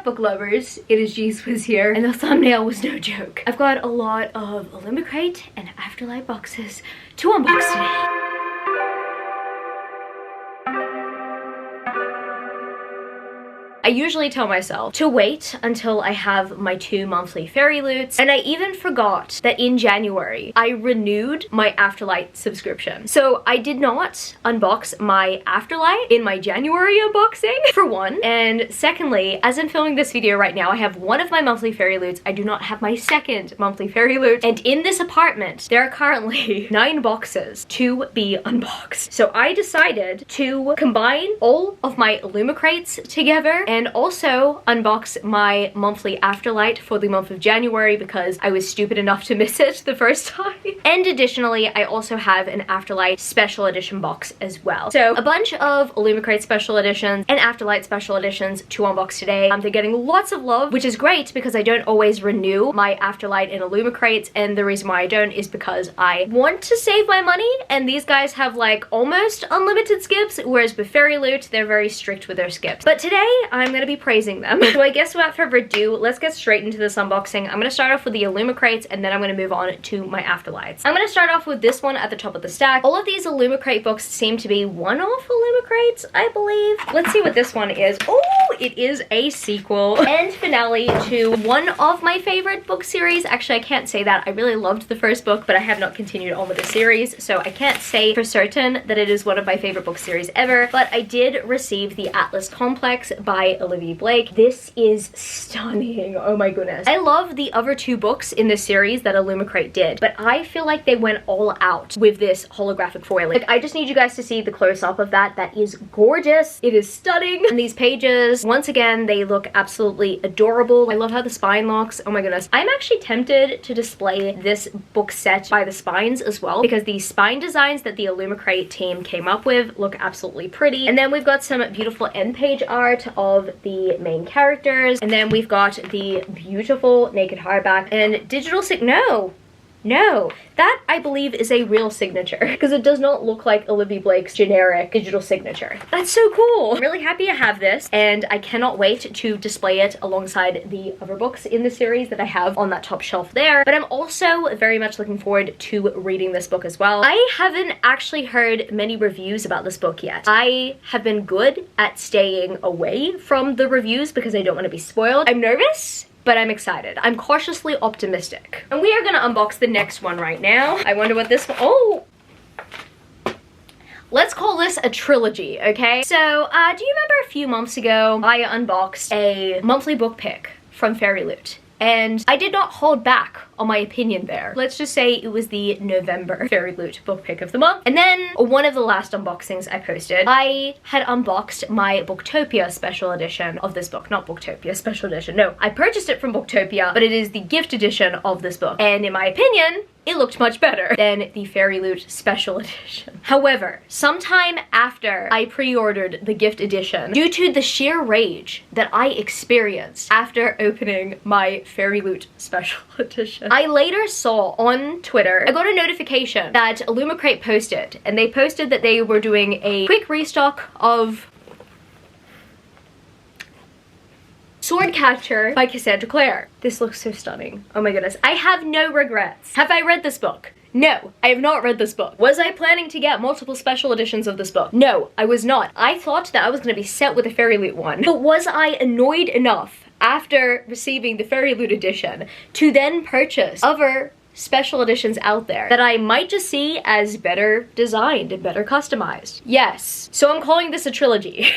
book lovers, it is G-Swizz here, and the thumbnail was no joke. I've got a lot of Illumicrate and Afterlight boxes to unbox today. I usually tell myself to wait until I have my 2 monthly FairyLoots, and I even forgot that in January I renewed my Afterlight subscription. So I did not unbox my Afterlight in my January unboxing, for one, and secondly, as I'm filming this video right now, I have 1 of my monthly FairyLoots. I do not have my 2nd monthly FairyLoot, and in this apartment there are currently 9 boxes to be unboxed. So I decided to combine all of my Illumicrates together and also unbox my monthly Afterlight for the month of January because I was stupid enough to miss it the first time. And additionally, I also have an Afterlight special edition box as well. So a bunch of Illumicrate special editions and Afterlight special editions to unbox today. They're getting lots of love, which is great because I don't always renew my Afterlight and Illumicrates, and the reason why I don't is because I want to save my money, and these guys have like almost unlimited skips, whereas with FairyLoot, they're very strict with their skips. But today, I'm gonna be praising them. So I guess without further ado, let's get straight into this unboxing. I'm gonna start off with the Illumicrates, and then I'm gonna move on to my Afterlights. I'm gonna start off with this one at the top of the stack. All of these Illumicrate books seem to be one-off Illumicrates, I believe. Let's see what this one is. Oh, it is a sequel and finale to one of my favorite book series. Actually, I can't say that. I really loved the first book, but I have not continued on with the series, so I can't say for certain that it is one of my favorite book series ever, but I did receive the Atlas Complex by Olivia Blake. This is stunning. Oh my goodness. I love the other 2 books in this series that Illumicrate did, but I feel like they went all out with this holographic foil. Like, I just need you guys to see the close-up of that. That is gorgeous. It is stunning. And these pages, once again, they look absolutely adorable. I love how the spine looks. Oh my goodness. I'm actually tempted to display this book set by the spines as well, because the spine designs that the Illumicrate team came up with look absolutely pretty. And then we've got some beautiful end page art of the main characters, and then we've got the beautiful naked hardback and digital no, that I believe is a real signature because it does not look like Olivia Blake's generic digital signature. That's so cool. I'm really happy to have this, and I cannot wait to display it alongside the other books in the series that I have on that top shelf there. But I'm also very much looking forward to reading this book as well. I haven't actually heard many reviews about this book yet. I have been good at staying away from the reviews because I don't want to be spoiled. I'm nervous, but I'm excited. I'm cautiously optimistic. And we are gonna unbox the next one right now. I wonder what this one, oh! Let's call this a trilogy, okay? So, do you remember a few months ago, I unboxed a monthly book pick from FairyLoot? And I did not hold back on my opinion there. Let's just say it was the November FairyLoot book pick of the month. And then one of the last unboxings I posted, I had unboxed my Booktopia special edition of this book. Not Booktopia special edition, no. I purchased it from Booktopia, but it is the gift edition of this book. And in my opinion, it looked much better than the FairyLoot special edition. However, sometime after I pre-ordered the gift edition, due to the sheer rage that I experienced after opening my FairyLoot special edition, I later saw on Twitter, I got a notification that Illumicrate posted, and they posted that they were doing a quick restock of Swordcatcher by Cassandra Clare. This looks so stunning. Oh my goodness. I have no regrets. Have I read this book? No, I have not read this book. Was I planning to get multiple special editions of this book? No, I was not. I thought that I was gonna be set with a FairyLoot one. But was I annoyed enough after receiving the FairyLoot edition to then purchase other special editions out there that I might just see as better designed and better customized? Yes. So I'm calling this a trilogy.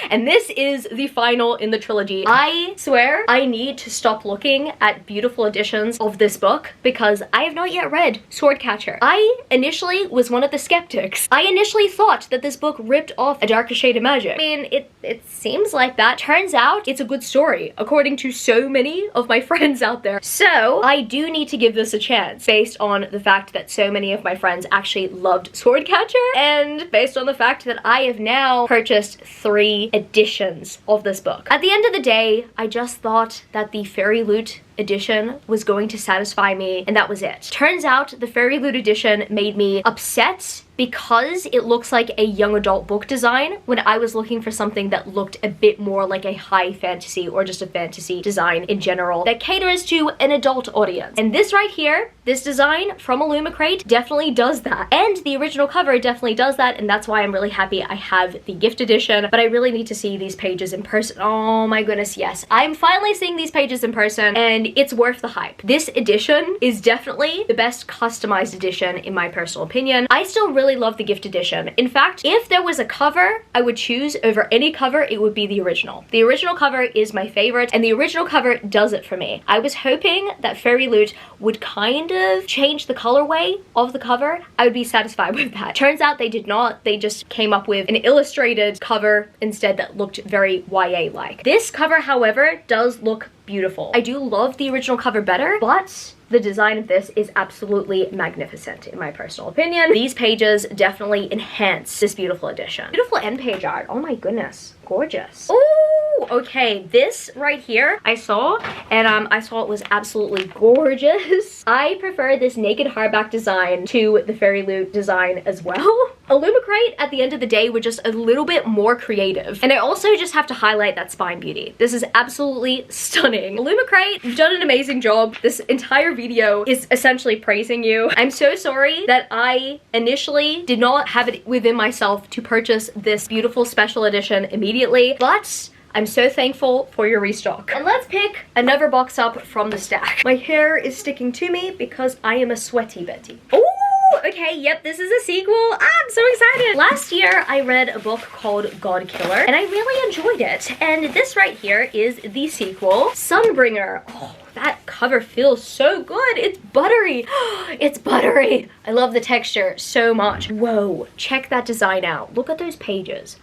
And this is the final in the trilogy. I swear I need to stop looking at beautiful editions of this book because I have not yet read Swordcatcher. I initially was one of the skeptics. I initially thought that this book ripped off A Darker Shade of Magic. I mean, it seems like that. Turns out it's a good story, according to so many of my friends out there. So I do need to give this a chance, based on the fact that so many of my friends actually loved Swordcatcher, and based on the fact that I have now purchased 3 editions of this book. At the end of the day, I just thought that the FairyLoot edition was going to satisfy me, and that was it. Turns out the FairyLoot edition made me upset because it looks like a young adult book design when I was looking for something that looked a bit more like a high fantasy or just a fantasy design in general that caters to an adult audience. And this right here, this design from Illumicrate definitely does that. And the original cover definitely does that, and that's why I'm really happy I have the gift edition, but I really need to see these pages in person. Oh my goodness, yes. I'm finally seeing these pages in person, and it's worth the hype. This edition is definitely the best customized edition in my personal opinion. I still really love the gift edition. In fact, if there was a cover I would choose over any cover, it would be the original. The original cover is my favorite, and the original cover does it for me. I was hoping that FairyLoot would kind of change the colorway of the cover. I would be satisfied with that. Turns out they did not. They just came up with an illustrated cover instead that looked very YA-like. This cover, however, does look beautiful. I do love the original cover better, but the design of this is absolutely magnificent in my personal opinion. These pages definitely enhance this beautiful edition. Beautiful end page art. Oh my goodness. Gorgeous. Oh, okay. This right here I saw, and I saw it was absolutely gorgeous. I prefer this naked hardback design to the FairyLoot design as well. Illumicrate at the end of the day were just a little bit more creative. And I also just have to highlight that spine beauty. This is absolutely stunning. Illumicrate, you've done an amazing job. This entire video is essentially praising you. I'm so sorry that I initially did not have it within myself to purchase this beautiful special edition immediately, but I'm so thankful for your restock. And let's pick another box up from the stack. My hair is sticking to me because I am a sweaty Betty. Oh! Okay, yep, this is a sequel. I'm so excited. Last year, I read a book called Godkiller, and I really enjoyed it. And this right here is the sequel, Sunbringer. Oh, that cover feels so good. It's buttery. It's buttery. I love the texture so much. Whoa, check that design out. Look at those pages.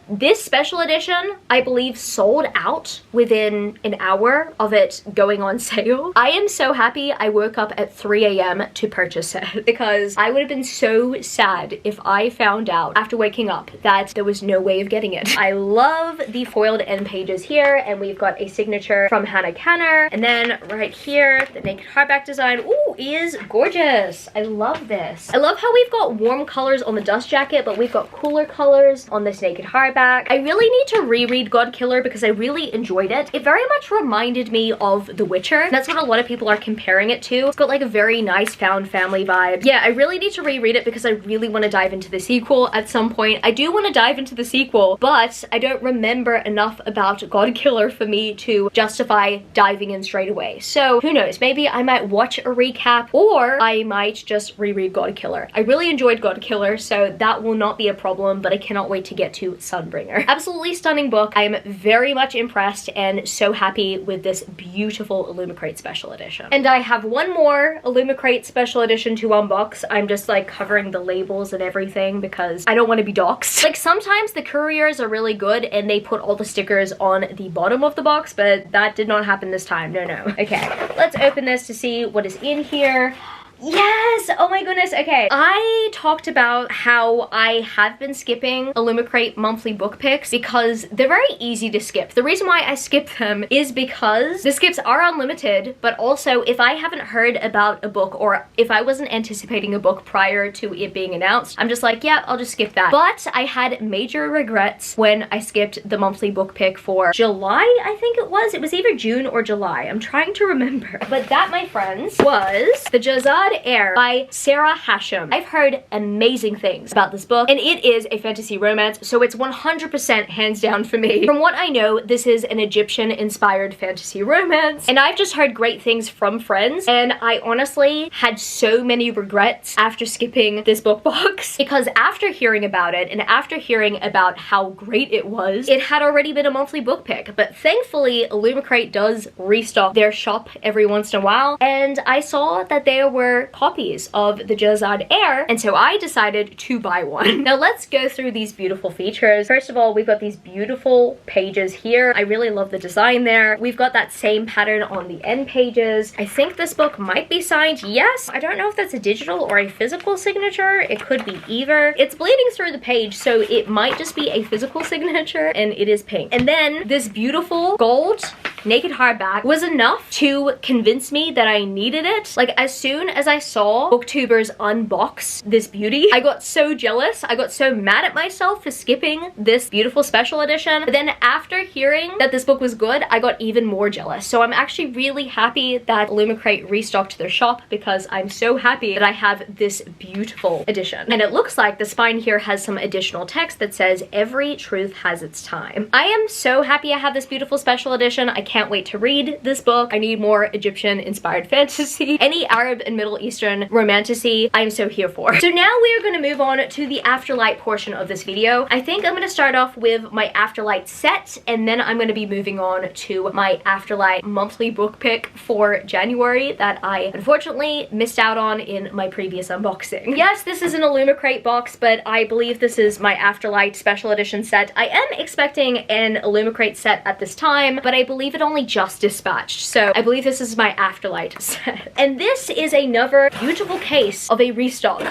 This special edition, I believe, sold out within an hour of it going on sale. I am so happy I woke up at 3 a.m. to purchase it because I would have been so sad if I found out after waking up that there was no way of getting it. I love the foiled end pages here, and we've got a signature from Hannah Kanner. And then right here, the naked hardback design, ooh, is gorgeous. I love this. I love how we've got warm colors on the dust jacket, but we've got cooler colors on this naked hardback. I really need to reread Godkiller because I really enjoyed it. It very much reminded me of The Witcher. That's what a lot of people are comparing it to. It's got like a very nice found family vibe. Yeah, I really need to reread it because I really want to dive into the sequel at some point. I do want to dive into the sequel, but I don't remember enough about Godkiller for me to justify diving in straight away. So who knows, maybe I might watch a recap or I might just reread Godkiller. I really enjoyed Godkiller, so that will not be a problem, but I cannot wait to get to Sunbringer. Absolutely stunning book. I am very much impressed and so happy with this beautiful Illumicrate special edition. And I have one more Illumicrate special edition to unbox. I'm just like covering the labels and everything because I don't want to be doxxed. Like sometimes the couriers are really good and they put all the stickers on the bottom of the box, but that did not happen this time. No. Okay, let's open this to see what is in here. Yes! Oh my goodness, okay. I talked about how I have been skipping Illumicrate monthly book picks because they're very easy to skip. The reason why I skip them is because the skips are unlimited, but also if I haven't heard about a book or if I wasn't anticipating a book prior to it being announced, I'm just like, yeah, I'll just skip that. But I had major regrets when I skipped the monthly book pick for July, I think it was. It was either June or July. I'm trying to remember. But that, my friends, was The Jahzzar Heir by Sarah Hashem. I've heard amazing things about this book, and it is a fantasy romance, so it's 100% hands down for me. From what I know, this is an Egyptian-inspired fantasy romance, and I've just heard great things from friends, and I honestly had so many regrets after skipping this book box, because after hearing about it, and after hearing about how great it was, it had already been a monthly book pick, but thankfully, Illumicrate does restock their shop every once in a while, and I saw that there were copies of The Jahzzar Heir, and so I decided to buy one. Now let's go through these beautiful features. First of all, we've got these beautiful pages here. I really love the design there. We've got that same pattern on the end pages. I think this book might be signed. Yes, I don't know if that's a digital or a physical signature. It could be either. It's bleeding through the page, so it might just be a physical signature, and it is pink. And then this beautiful gold naked hardback was enough to convince me that I needed it. Like, as soon as I saw booktubers unbox this beauty, I got so jealous. I got so mad at myself for skipping this beautiful special edition. But then after hearing that this book was good, I got even more jealous. So I'm actually really happy that Illumicrate restocked their shop, because I'm so happy that I have this beautiful edition. And it looks like the spine here has some additional text that says, "Every truth has its time." I am so happy I have this beautiful special edition. I can't wait to read this book. I need more Egyptian inspired fantasy. Any Arab and Middle Eastern romantasy, I'm so here for. So now we are going to move on to the Afterlight portion of this video. I think I'm going to start off with my Afterlight set, and then I'm going to be moving on to my Afterlight monthly book pick for January that I unfortunately missed out on in my previous unboxing. Yes, this is an Illumicrate box, but I believe this is my Afterlight special edition set. I am expecting an Illumicrate set at this time, but I believe it only just dispatched, so I believe this is my Afterlight set. And this is another beautiful case of a restock.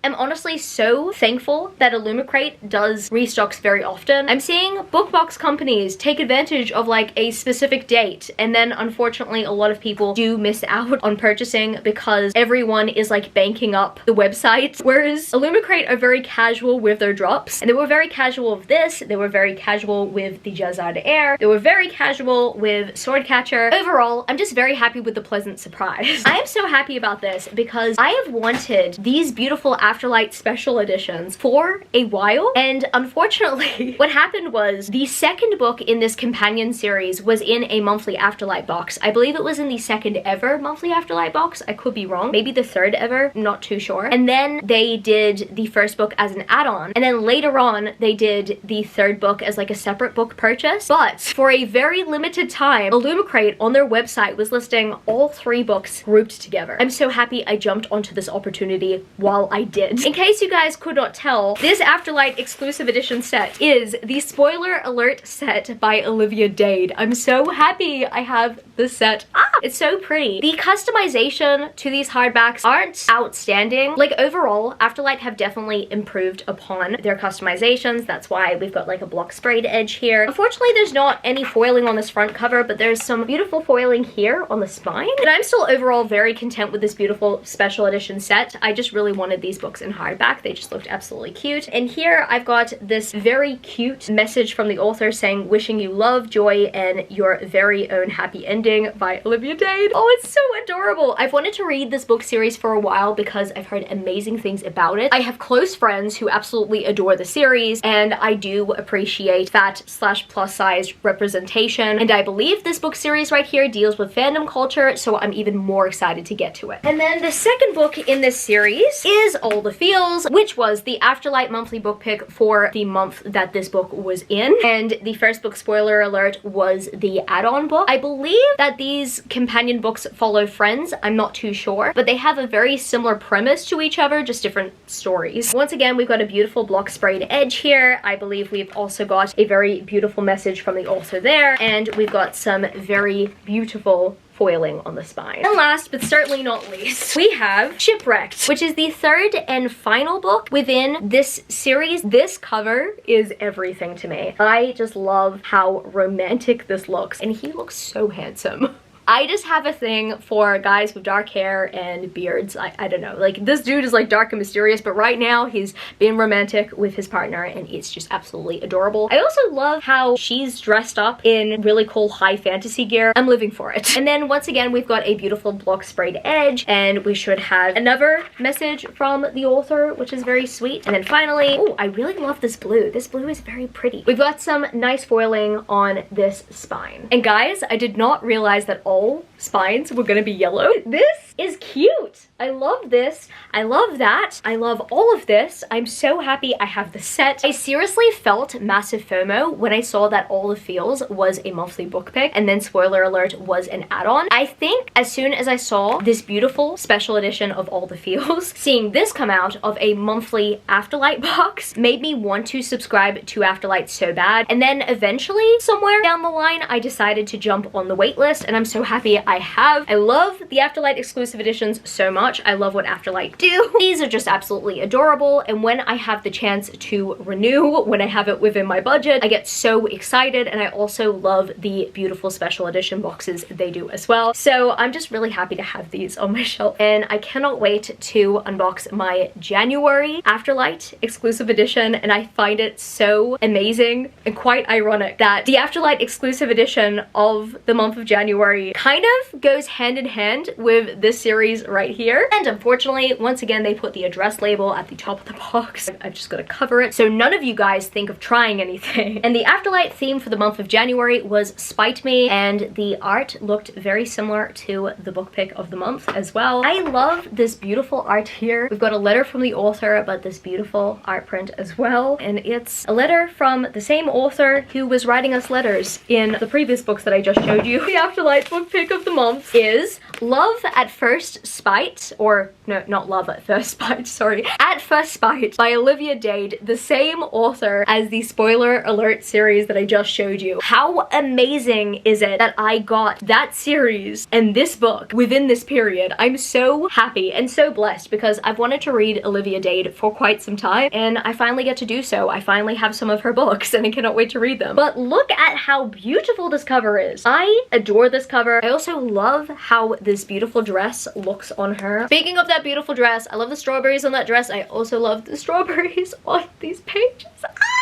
I'm honestly so thankful that Illumicrate does restocks very often. I'm seeing book box companies take advantage of like a specific date, and then unfortunately a lot of people do miss out on purchasing because everyone is like banking up the website, whereas Illumicrate are very casual with their drops. And they were very casual with this, they were very casual with the Jazad Air, they were very casual with Swordcatcher. Overall, I'm just very happy with the pleasant surprise. I am so happy about this because I have wanted these beautiful Afterlight special editions for a while, and unfortunately what happened was the second book in this companion series was in a monthly Afterlight box. I believe it was in the second ever monthly Afterlight box. I could be wrong. Maybe the third ever, I'm not too sure. And then they did the first book as an add-on, and then later on they did the third book as like a separate book purchase. But for a very limited time, Illumicrate on their website was listing all three books grouped together. I'm so happy I jumped onto this opportunity while I did. In case you guys could not tell, this Afterlight exclusive edition set is the Spoiler Alert set by Olivia Dade. I'm so happy I have this set. It's so pretty. The customization to these hardbacks aren't outstanding. Like overall, Afterlight have definitely improved upon their customizations. That's why we've got like a block sprayed edge here. Unfortunately, there's not any foiling on this front cover, but there's some beautiful foiling here on the spine. And I'm still overall very content with this beautiful special edition set. I just really wanted these books in hardback. They just looked absolutely cute. And here I've got this very cute message from the author saying, "Wishing you love, joy, and your very own happy ending," by Olivia Dade. Oh, it's so adorable. I've wanted to read this book series for a while because I've heard amazing things about it. I have close friends who absolutely adore the series, and I do appreciate fat/plus size representation. And I believe this book series right here deals with fandom culture, so I'm even more excited to get to it. And then the second book in this series is All the Feels, which was the Afterlight monthly book pick for the month that this book was in. And the first book, spoiler alert, was the add-on book. I believe that these companion books follow friends. I'm not too sure, but they have a very similar premise to each other, just different stories. Once again, we've got a beautiful block sprayed edge here. I believe we've also got a very beautiful message from the author there, and we've got some very beautiful foiling on the spine. And last but certainly not least, we have Shipwrecked, which is the third and final book within this series. This cover is everything to me. I just love how romantic this looks, and he looks so handsome. I just have a thing for guys with dark hair and beards. I don't know, like this dude is like dark and mysterious, but right now he's being romantic with his partner and it's just absolutely adorable. I also love how she's dressed up in really cool high fantasy gear. I'm living for it. And then once again, we've got a beautiful block sprayed edge, and we should have another message from the author, which is very sweet. And then finally, oh, I really love this blue. This blue is very pretty. We've got some nice foiling on this spine. And guys, I did not realize that all spines were gonna be yellow. This is cute. I love this. I love that. I love all of this. I'm so happy I have the set. I seriously felt massive FOMO when I saw that All the Feels was a monthly book pick and then spoiler alert was an add-on. I think as soon as I saw this beautiful special edition of All the Feels, seeing this come out of a monthly Afterlight box made me want to subscribe to Afterlight so bad. And then eventually somewhere down the line I decided to jump on the wait list, and I'm so happy I have. I love the Afterlight exclusive editions so much. I love what Afterlight do. These are just absolutely adorable, and when I have the chance to renew, when I have it within my budget, I get so excited, and I also love the beautiful special edition boxes they do as well. So I'm just really happy to have these on my shelf, and I cannot wait to unbox my January Afterlight exclusive edition, and I find it so amazing and quite ironic that the Afterlight exclusive edition of the month of January kind of goes hand in hand with this series right here. And unfortunately, once again, they put the address label at the top of the box. I've just got to cover it so none of you guys think of trying anything. And the Afterlight theme for the month of January was Spite Me, and the art looked very similar to the book pick of the month as well. I love this beautiful art here. We've got a letter from the author, but this beautiful art print as well. And it's a letter from the same author who was writing us letters in the previous books that I just showed you. The Afterlight book pick of the month is Love at First Spite, or no, not Love at First Spite, sorry. At First Spite by Olivia Dade, the same author as the Spoiler Alert series that I just showed you. How amazing is it that I got that series and this book within this period? I'm so happy and so blessed because I've wanted to read Olivia Dade for quite some time, and I finally get to do so. I finally have some of her books and I cannot wait to read them. But look at how beautiful this cover is. I adore this cover. I also love how this beautiful dress looks on her. Speaking of that beautiful dress, I love the strawberries on that dress. I also love the strawberries on these pages.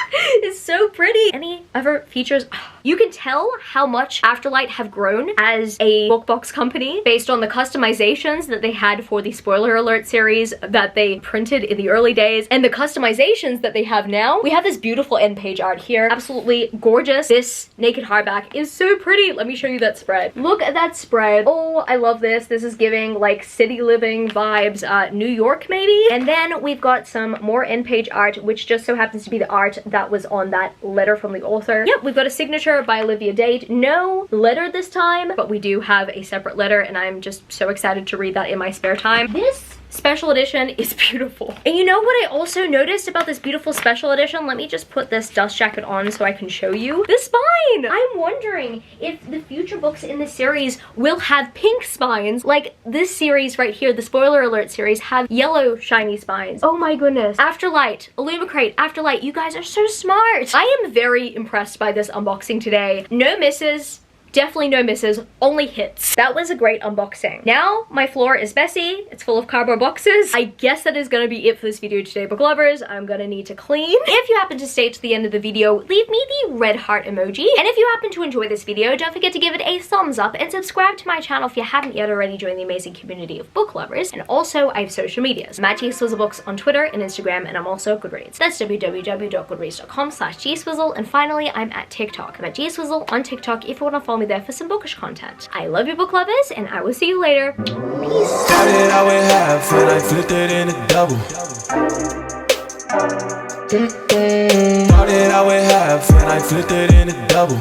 It's so pretty. Any other features? You can tell how much Afterlight have grown as a book box company based on the customizations that they had for the Spoiler Alert series that they printed in the early days and the customizations that they have now. We have this beautiful end page art here. Absolutely gorgeous. This naked hardback is so pretty. Let me show you that spread. Look at that spread. Oh, I love this. This is giving like city living vibes, New York maybe. And then we've got some more end page art, which just so happens to be the art that was on that letter from the author. Yep, we've got a signature by Olivia Dade. No letter this time, but we do have a separate letter, and I'm just so excited to read that in my spare time. This special edition is beautiful. And you know what I also noticed about this beautiful special edition? Let me just put this dust jacket on so I can show you the spine. I'm wondering if the future books in this series will have pink spines like this series right here, the Spoiler Alert series, have yellow shiny spines. Oh my goodness. Afterlight, Illumicrate, Afterlight, you guys are so smart. I am very impressed by this unboxing today. No misses. Definitely no misses, only hits. That was a great unboxing. Now my floor is messy. It's full of cardboard boxes. I guess that is gonna be it for this video today, book lovers. I'm gonna need to clean. If you happen to stay to the end of the video, leave me the red heart emoji. And if you happen to enjoy this video, don't forget to give it a thumbs up and subscribe to my channel if you haven't yet already joined the amazing community of book lovers. And also, I have social medias. I'm at GSwizzleBooks on Twitter and Instagram, and I'm also Goodreads. That's www.goodreads.com/GSwizzle. And finally, I'm at TikTok. I'm at GSwizzle on TikTok if you want to follow me there for some bookish content. I love you, book lovers, and I will see you later. Peace. Started out with half and I flipped it into double. Started out with half and I flipped it into double.